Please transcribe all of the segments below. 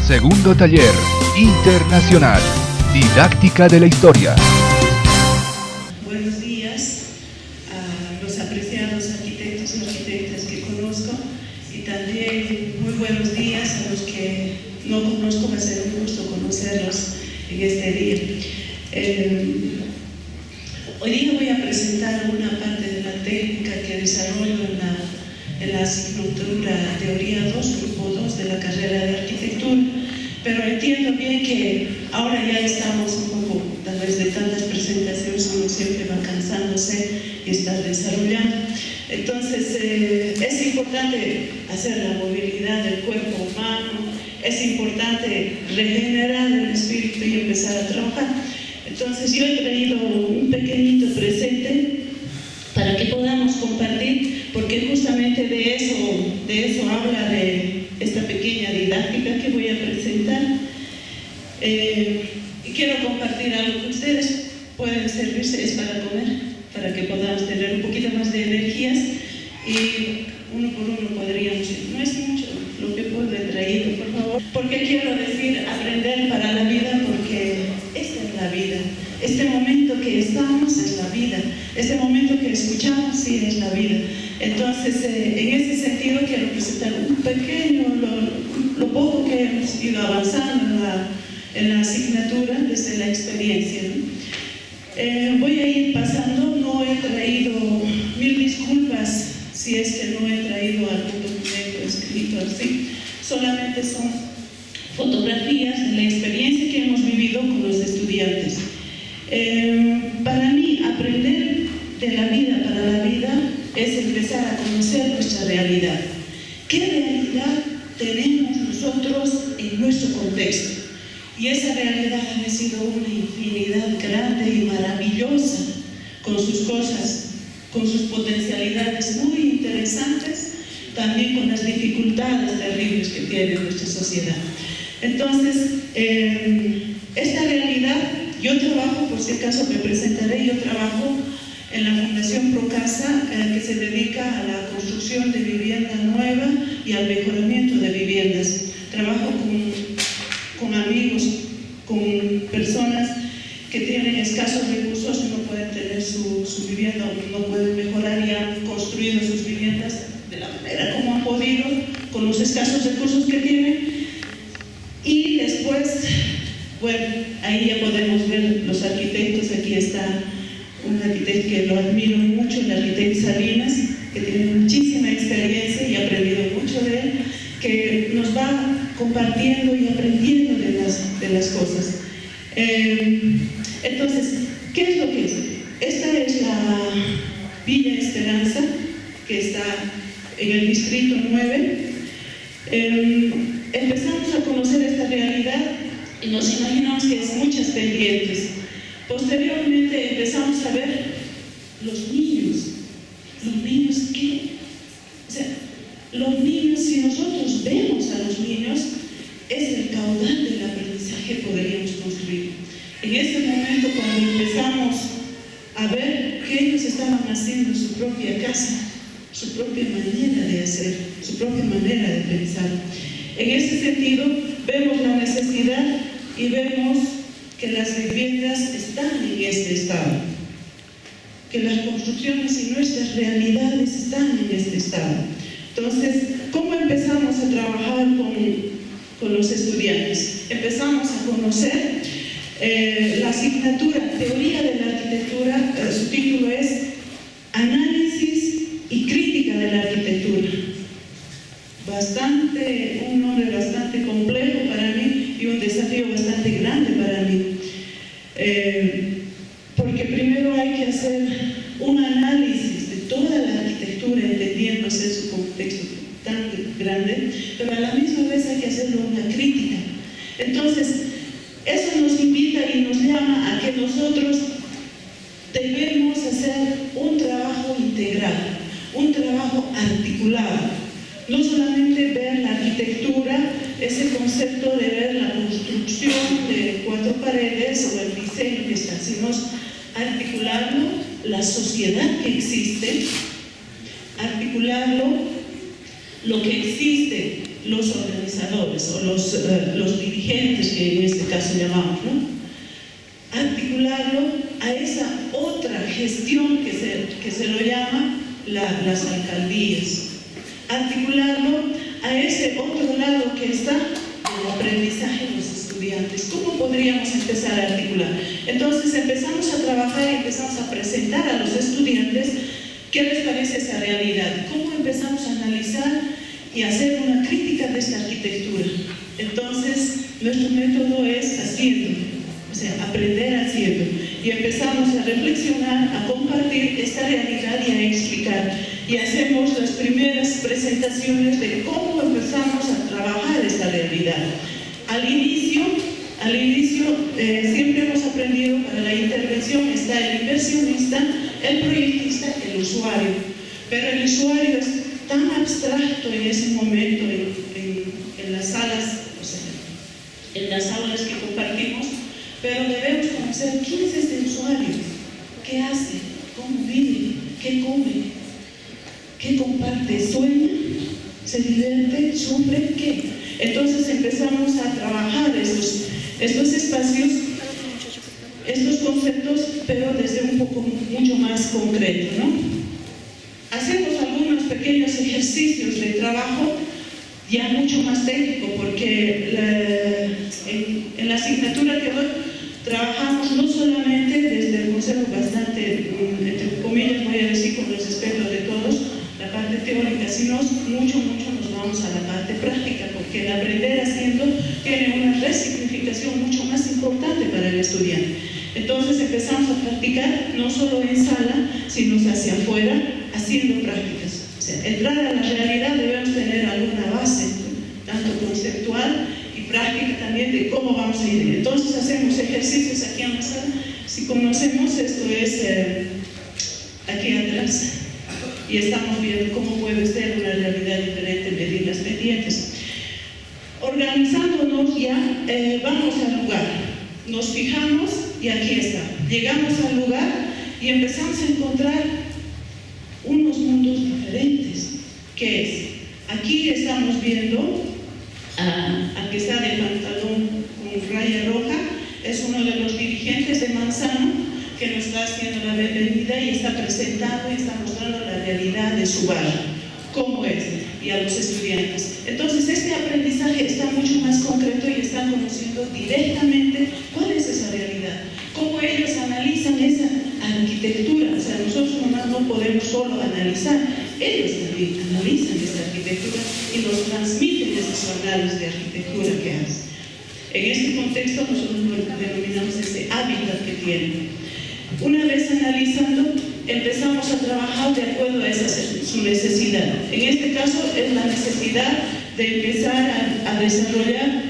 Segundo taller internacional, didáctica de la historia. Buenos días a los apreciados arquitectos y arquitectas que conozco, y también muy buenos días a los que no conozco. Va a ser un gusto conocerlos en este día. Hoy día voy a presentar una parte de la técnica que desarrollo en la asignatura Teoría 2, Grupo 2 de la carrera de Arquitectura, pero entiendo bien que ahora ya estamos un poco, tal vez de tantas presentaciones, uno siempre va cansándose y está desarrollando. Entonces, es importante hacer la movilidad del cuerpo humano, es importante regenerar el espíritu y empezar a trabajar. Entonces, yo he traído un pequeñito presente para que podamos compartir, porque justamente de eso habla de esta pequeña didáctica que voy a presentar. Y quiero compartir algo que ustedes pueden servirse, es para comer, para que podamos tener un poquito más de energías, y uno por uno podríamos ir. No es mucho lo que puedo he traído, por favor, porque quiero decir aprender para la vida, porque esta es la vida. Este momento que estamos es la vida, este momento que escuchamos sí es la vida. Entonces, en ese sentido quiero presentar un pequeño, lo poco que hemos ido avanzando en la asignatura desde la experiencia, ¿no? Voy a ir pasando, no he traído, mil disculpas si es que no he traído algún documento escrito así, solamente son fotografías de la experiencia que hemos vivido con los estudiantes. Para mí, aprender de la vida para la vida es empezar a conocer nuestra realidad. ¿Qué realidad tenemos nosotros en nuestro contexto? Y esa realidad ha sido una infinidad grande y maravillosa, con sus cosas, con sus potencialidades muy interesantes, también con las dificultades terribles que tiene nuestra sociedad. Entonces, esta realidad, yo trabajo, por si acaso me presentaré, yo trabajo en la Fundación Procasa, que se dedica a la construcción de vivienda nueva y al mejoramiento de viviendas. Trabajo con amigos, con personas que tienen escasos recursos y no pueden tener su vivienda, o no pueden mejorar y han construido sus viviendas de la manera como han podido, con los escasos recursos que tienen. Y después, bueno, ahí ya podemos ver los arquitectos. Aquí está un arquitecto que lo admiro mucho, el arquitecto Salinas, que tiene muchísima experiencia y he aprendido mucho de él, que nos va compartiendo y aprendiendo de las cosas. Entonces, ¿qué es lo que es? Esta es la Villa Esperanza, que está en el distrito 9. Empezamos a conocer esta realidad y nos imaginamos que es muchas pendientes. Posteriormente empezamos a ver los niños. ¿Los niños qué? O sea, los niños, si nosotros vemos a los niños, es el caudal del aprendizaje que podríamos construir. En ese momento, cuando empezamos a ver que ellos estaban haciendo su propia casa, su propia manera de hacer, su propia manera de pensar, en ese sentido vemos la necesidad y vemos que las viviendas están en este estado, que las construcciones y nuestras realidades están en este estado. Entonces, ¿cómo empezamos a trabajar con los estudiantes? Empezamos a conocer la asignatura Teoría de la Arquitectura. Su título es Análisis y Crítica de la Arquitectura. Un nombre bastante complejo para mí y un desafío bastante grande para mí, porque primero hay que hacer un análisis de toda la arquitectura, entendiéndose su contexto tan grande, pero a la misma vez hay que hacerle una crítica. Entonces, eso nos invita y nos llama a que nosotros debemos hacer un trabajo integral, un trabajo articulado. No solamente ver la arquitectura, ese concepto de ver la construcción de 4 paredes o el diseño que está, sino articularlo, la sociedad que existe, articularlo lo que existe, los organizadores o los dirigentes, que en este caso llamamos, ¿no? Articularlo a esa otra gestión que se lo llama las alcaldías, articularlo a ese otro lado que está el aprendizaje de los estudiantes. ¿Cómo podríamos empezar a articular? Entonces empezamos a trabajar y empezamos a presentar a los estudiantes qué les parece esa realidad, cómo empezamos a analizar y hacer una crítica de esta arquitectura. Entonces nuestro método es haciendo, o sea, aprender haciendo, y empezamos a reflexionar, a compartir esta realidad y a explicar, y hacemos las primeras presentaciones de cómo empezamos a trabajar esta realidad. Al inicio siempre hemos aprendido, para la intervención está el inversionista, el proyectista, el usuario, pero el usuario es tan abstracto en ese momento en las salas, o sea, en las aulas que compartimos, pero debemos conocer quién es este usuario, qué hace, cómo vive, qué come, qué comparte, sueña, se divierte, sufre, qué. Entonces empezamos a trabajar estos espacios, estos conceptos, pero desde un poco mucho más concreto, ¿no? Hacemos algunos pequeños ejercicios de trabajo ya mucho más técnico, porque en la asignatura que doy trabajamos no solamente desde el concepto bastante, entre comillas voy a decir con los respetos de todos, la parte teórica, sino mucho nos vamos a la parte práctica, porque el aprender haciendo tiene una resignificación mucho más importante para el estudiante. Entonces empezamos a practicar no solo en sala, sino hacia afuera, haciendo prácticas. O sea, entrar a la realidad debemos tener alguna base, tanto conceptual y práctica también, de cómo vamos a ir. Entonces hacemos ejercicios aquí en la sala. Si conocemos, esto es aquí atrás, y estamos viendo cómo puede ser una realidad diferente, medir las pendientes. Organizándonos ya, vamos al lugar, nos fijamos y aquí está. Llegamos al lugar y empezamos a encontrar unos mundos diferentes. ¿Qué es? Aquí estamos viendo a que está de pantalón con raya roja, es uno de los dirigentes de Manzano, que nos está haciendo la bienvenida y está presentando y está mostrando la realidad de su barrio, cómo es, y a los estudiantes. Entonces este aprendizaje está mucho más concreto y están conociendo directamente cuál es esa realidad, cómo ellos analizan esa arquitectura. O sea, nosotros nomás no podemos solo analizar, ellos también analizan esa arquitectura y nos transmiten esos análisis de arquitectura que hacen. En este contexto nosotros denominamos ese hábitat que tienen. Una vez analizando, empezamos a trabajar de acuerdo a su necesidad. En este caso es la necesidad de empezar a desarrollar,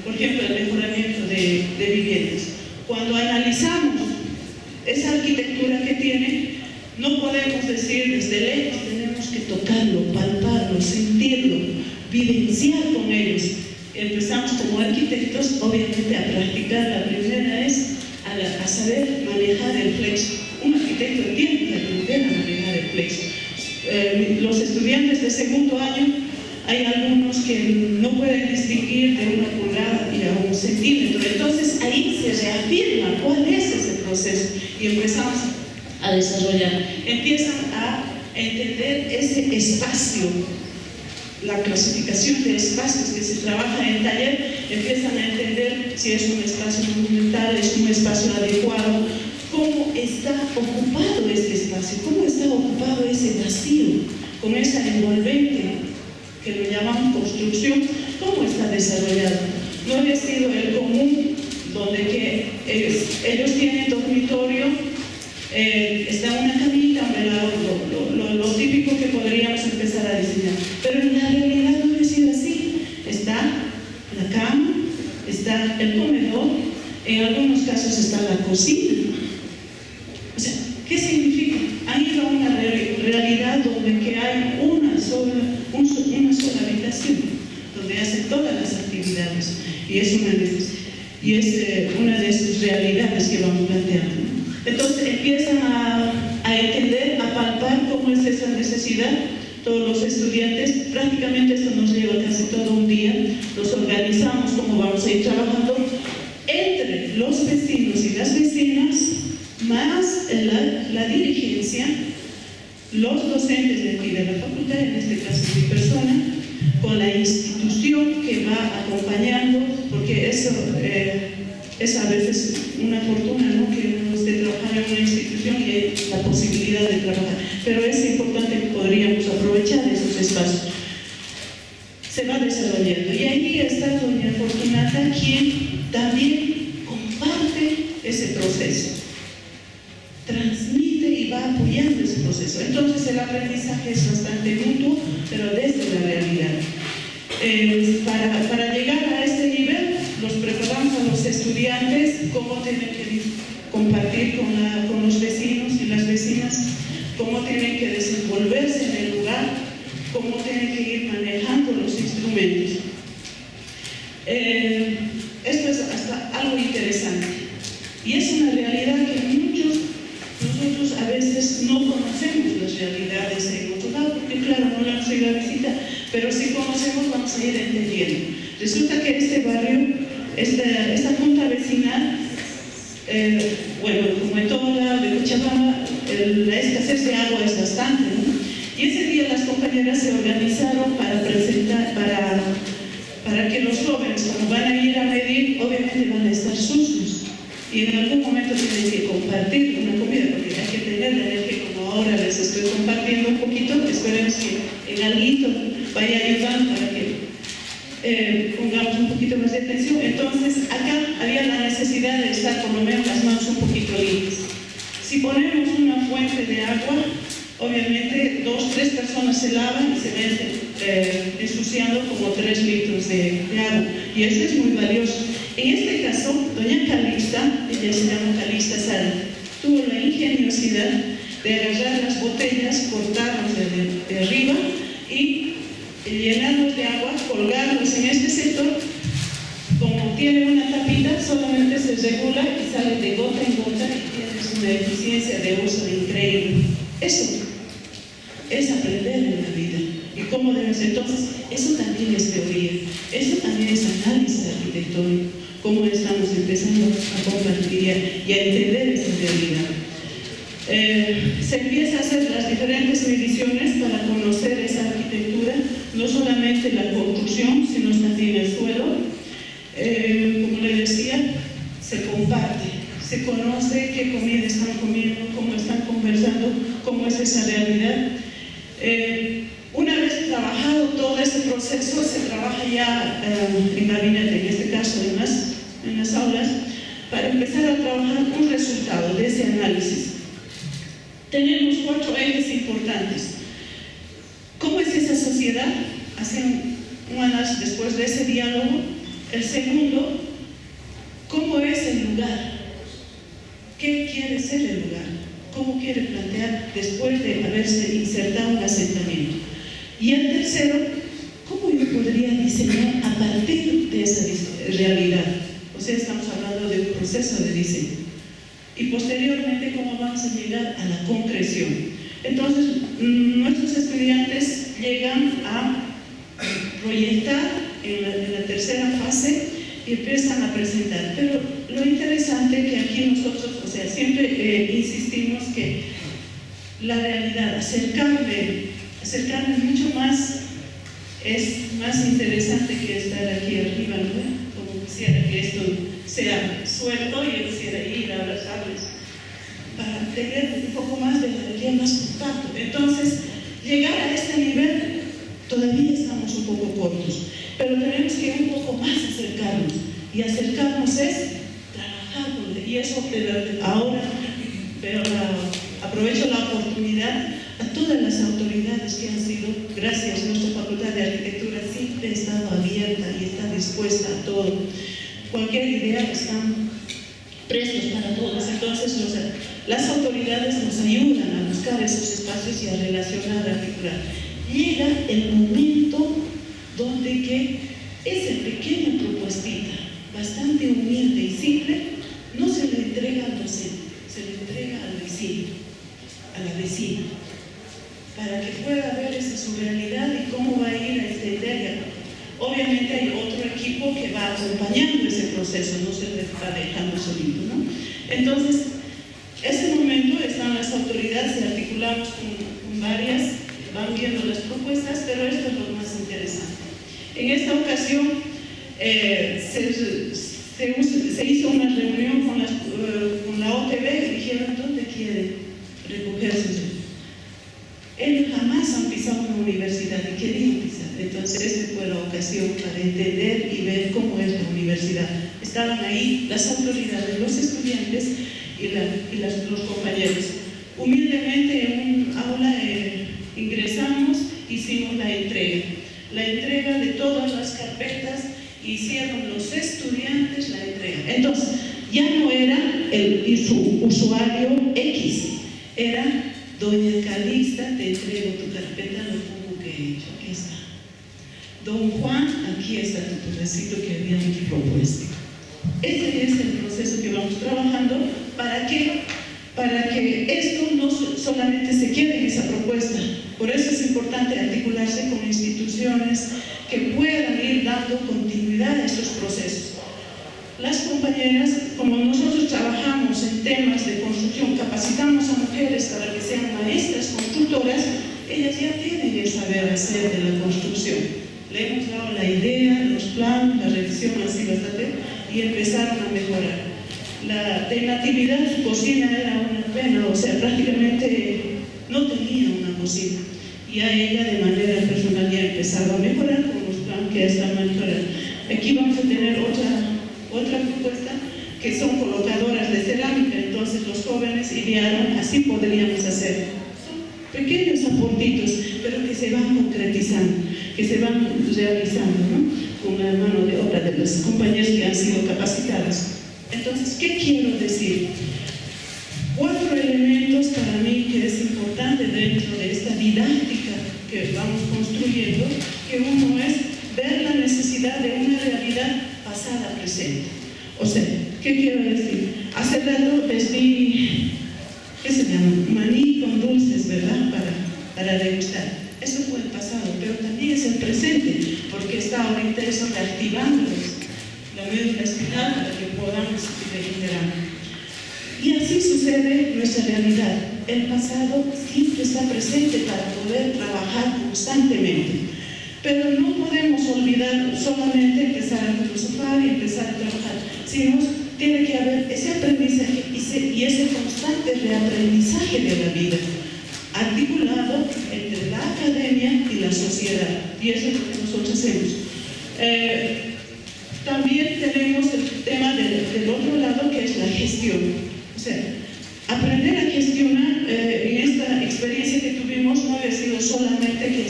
por ejemplo, el mejoramiento de viviendas. Cuando analizamos esa arquitectura que tiene, no podemos decir desde lejos, tenemos que tocarlo, palparlo, sentirlo, vivenciar con ellos. Empezamos como arquitectos, obviamente, a practicar. La primera es a saber manejar el flexo. Un arquitecto tiene que aprender a manejar el flexo. Los estudiantes de segundo año, hay algunos que no pueden distinguir de una pulgada y a un centímetro. Entonces ahí se reafirma cuál es ese proceso y empezamos a desarrollar. Empiezan a entender ese espacio. La clasificación de espacios que se trabaja en el taller, empiezan a entender si es un espacio monumental, es un espacio adecuado, cómo está ocupado este espacio, cómo está ocupado ese vacío, con esa envolvente que lo llamamos construcción, cómo está desarrollado. No ha sido el común donde que ellos tienen dormitorio, está una camita, lo típico que podríamos empezar a diseñar, pero en la realidad no ha sido así. Está la cama, está el comedor, en algunos casos está la cocina. O sea, ¿qué significa? Han ido a una realidad donde que hay una sola habitación, donde hacen todas las actividades, y es una de sus realidades que vamos planteando. Entonces empiezan a entender, a palpar cómo es esa necesidad. todos los estudiantes. Prácticamente esto nos lleva casi todo un día. Los organizamos como vamos a ir trabajando entre los vecinos y las vecinas, más la dirigencia, los docentes de aquí de la facultad, en este caso mi persona, con la institución que va acompañando, porque eso es a veces una fortuna, ¿no? Que uno esté trabajando en una institución y hay la posibilidad de trabajar, pero es importante que podríamos aprovechar esos espacios. Se va desarrollando y ahí está doña Fortunata, quien también comparte ese proceso, transmite y va apoyando ese proceso. Entonces el aprendizaje es bastante mutuo, pero desde la realidad. Para llegar a este nivel, los preparamos a los estudiantes cómo tienen que compartir con los vecinos y las vecinas, cómo tienen que desenvolverse en el lugar, cómo tienen que ir manejando los instrumentos. Esto es hasta algo interesante y es una realidad que nosotros a veces no conocemos las realidades en otro lado, porque claro, no la hemos ido a visitar, pero si conocemos vamos a ir entendiendo. Resulta que este barrio, esta junta vecinal, bueno, como en todo lado de Cochabamba, la escasez de agua es bastante, ¿no? Y ese día las compañeras se organizaron para presentar, para que los jóvenes, como van a ir a medir, obviamente van a estar sucios. Y en algún momento tienen que compartir una comida, porque hay que tener la energía, como ahora les estoy compartiendo un poquito. Esperemos que en alguito vaya ayudando para que pongamos un poquito más de atención. Entonces, acá había la necesidad de estar por lo menos las manos un poquito limpias. Si ponemos una fuente de agua, obviamente 2, 3 personas se lavan y se ven ensuciando como 3 litros de agua. Y eso es muy valioso. En este caso, doña Calixta, ella se llama Calixta Sara, tuvo la ingeniosidad de agarrar las botellas, cortarlas de arriba y llenarlos de agua, colgarlos en este sector. Como tiene una tapita, solamente se regula y sale de gota en gota y tienes una eficiencia de uso increíble. Eso es aprender en la vida. ¿Y cómo debe ser? Entonces, eso también es teoría, eso también es análisis arquitectónico, cómo estamos empezando a compartir y a entender esa realidad. Se empieza a hacer las diferentes mediciones para conocer esa arquitectura, no solamente la construcción, sino también el suelo. Como le decía, se comparte, se conoce qué comida están comiendo, cómo están conversando, cómo es esa realidad. Una vez trabajado todo este proceso, se trabaja ya en gabinete, en este caso en las aulas, para empezar a trabajar un resultado de ese análisis. Tenemos 4 ejes importantes. ¿Cómo es esa sociedad? Hacen un análisis después de ese diálogo. El segundo, ¿cómo es el lugar? ¿Qué quiere ser el lugar? ¿Cómo quiere plantear después de haberse insertado un asentamiento? Y el tercero, ¿cómo yo podría diseñar a partir de esa realidad? O sea, estamos hablando de un proceso de diseño. Y posteriormente, ¿cómo vamos a llegar a la concreción? Entonces, nuestros estudiantes llegan a proyectar en la tercera fase y empiezan a presentar. Pero lo interesante es que aquí nosotros, o sea, siempre insistimos que la realidad, acercarme mucho más, es más interesante que estar aquí arriba, ¿no? Como quisiera que esto sea suelto y yo quisiera ir a abrazarles para tener un poco más de energía, más contacto. Entonces, llegar a este nivel todavía estamos un poco cortos, pero tenemos que un poco más acercarnos, y acercarnos es trabajar y eso ahora aprovecho la oportunidad a todas las autoridades que han sido, gracias a nuestra Facultad de Arquitectura, siempre ha estado abierta y está dispuesta a todo. Cualquier idea están prestos para todos. Entonces las autoridades nos ayudan a buscar esos espacios y a relacionar, a articular. Llega el momento donde que esa pequeña propuestita, bastante humilde y simple, no se le entrega al docente, se le entrega al vecino, a la vecina, para que pueda ver esa su Obviamente hay otro equipo que va acompañando ese proceso, no se le va dejando solito, ¿no? Entonces, ese momento están las autoridades, se articulamos con varias, van viendo las propuestas, pero esto es lo más interesante. En esta ocasión se hizo una reunión con la OTB y dijeron, ¿dónde quiere recogerse? Ellos jamás han pisado una universidad y querían pisar. Entonces, esa fue la ocasión para entender y ver cómo es la universidad. Estaban ahí las autoridades, los estudiantes y los compañeros. Humildemente en un aula ingresamos, hicimos la entrega de todas las carpetas, hicieron los estudiantes la entrega. Entonces, ya no era su usuario X, era Doña Calixta, te entrego tu carpeta, lo pongo que he hecho, aquí está. Don Juan, aquí está tu pedacito que había propuesto. Ese es el proceso que vamos trabajando. ¿Para qué? Para que esto no solamente se quede en esa propuesta. Por eso es importante articularse con instituciones que puedan ir dando continuidad a estos procesos. Las compañeras, como nosotros trabajamos en temas de construcción, capacitamos a mujeres para que sean maestras constructoras, ellas ya tienen el saber hacer de la construcción. Le hemos dado la idea, los planos, la revisión así bastante, y empezaron a mejorar. De natividad, su cocina era una pena, o sea, prácticamente no tenía una cocina. Y a ella de manera personal ya empezaba a mejorar con los planos que están mejorando. Aquí vamos a tener otra propuesta que son colocadoras de cerámica. Entonces los jóvenes idearon, así podríamos hacer. Son pequeños aportitos, pero que se van concretizando, que se van realizando, ¿no? Con la mano de obra de los compañeros que han sido capacitados. Entonces, ¿qué quiero decir? 4 elementos para mí que es importante dentro de esta didáctica que vamos construyendo, que uno es ver la necesidad de una realidad pasada presente. O sea, ¿qué quiero decir? Hace rato les di, ¿qué se llama? Maní con dulces, ¿verdad? Para degustar. Eso fue el pasado, pero también es el presente, porque está ahorita eso reactivándolos, la médula espinal, para que podamos regenerar. Y así sucede nuestra realidad. El pasado siempre está presente para poder trabajar constantemente. Pero no podemos olvidar solamente empezar a filosofar y empezar a trabajar, sino tiene que haber ese aprendizaje y ese constante reaprendizaje de la vida, articulado entre la academia y la sociedad. Y eso es lo que nosotros hacemos. También tenemos el tema del otro lado, que es la gestión. O sea, aprender a gestionar, en esta experiencia que tuvimos, no había sido solamente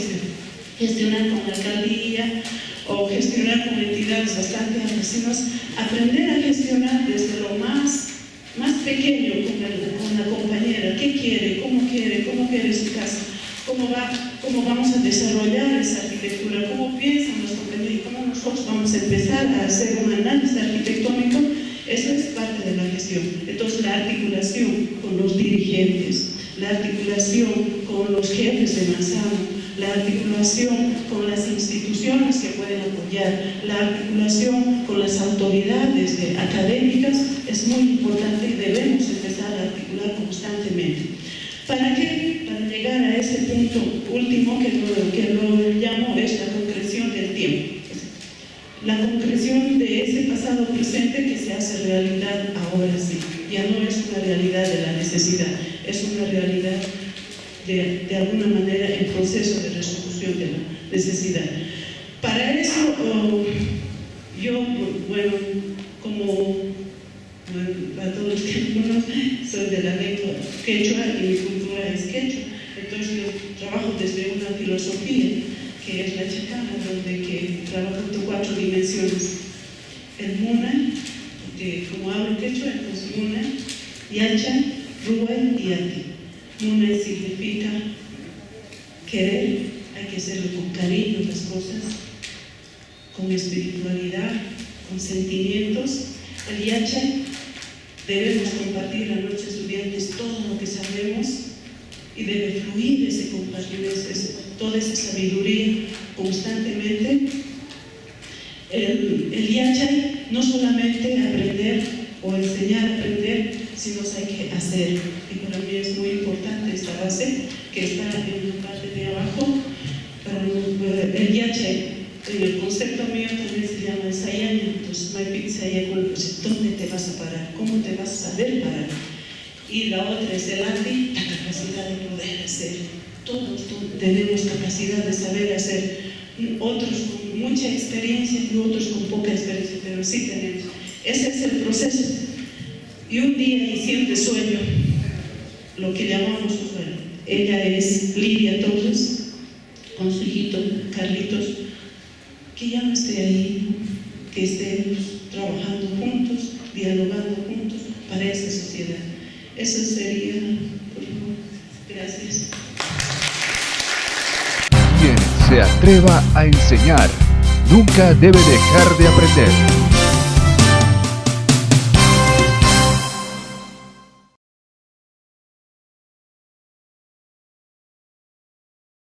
gestionar con la alcaldía o gestionar con entidades bastante amplias, sino aprender a gestionar desde lo más pequeño con la compañera. ¿Qué quiere? ¿Cómo quiere su casa? ¿Cómo vamos a desarrollar esa arquitectura? ¿Cómo piensan los compañeros? ¿Y cómo nosotros vamos a empezar a hacer un análisis arquitectónico? Eso es parte de la gestión. Entonces, la articulación con los dirigentes, la articulación con los jefes de manzana, la articulación con las instituciones que pueden apoyar, la articulación con las autoridades académicas es muy importante y debemos empezar a articular constantemente. ¿Para qué? Para llegar a ese punto último que lo llamo es la concreción del tiempo. La concreción de ese pasado presente que se hace realidad ahora sí. Ya no es una realidad de la necesidad, es una realidad de alguna manera el proceso de resolución de la necesidad. Para eso, yo, bueno, para todos los que me conocen, soy de la lengua quechua y mi cultura es quechua. Entonces yo trabajo desde una filosofía que es la chacana, donde que trabajo en 4 dimensiones. El Muna, como hablo quechua, entonces Muna, Yacha, Ruay y Ati. Muna significa querer, hay que hacerlo con cariño las cosas, con espiritualidad, con sentimientos. El Yacha, debemos compartir a nuestros estudiantes todo lo que sabemos y debe fluir ese compartir, toda esa sabiduría constantemente. el yachay no solamente aprender o enseñar a aprender, sino hay que hacer. Y para mí es muy importante esta base que está en la parte de abajo. Para el yachay, en el concepto mío también se llama ensayando. Entonces, ¿dónde te vas a parar? ¿Cómo te vas a saber parar? Y la otra es el ati, la capacidad de poder hacer. Todos tenemos capacidad de saber hacer, otros con mucha experiencia y otros con poca experiencia, pero sí tenemos. Ese es el proceso. Y un día, y siempre sueño, lo que llamamos, bueno, ella es Lidia Torres, con su hijito Carlitos, que ya no esté ahí, que estemos trabajando juntos, dialogando juntos para esa sociedad. Eso sería, por favor. Gracias. Quien se atreva a enseñar nunca debe dejar de aprender.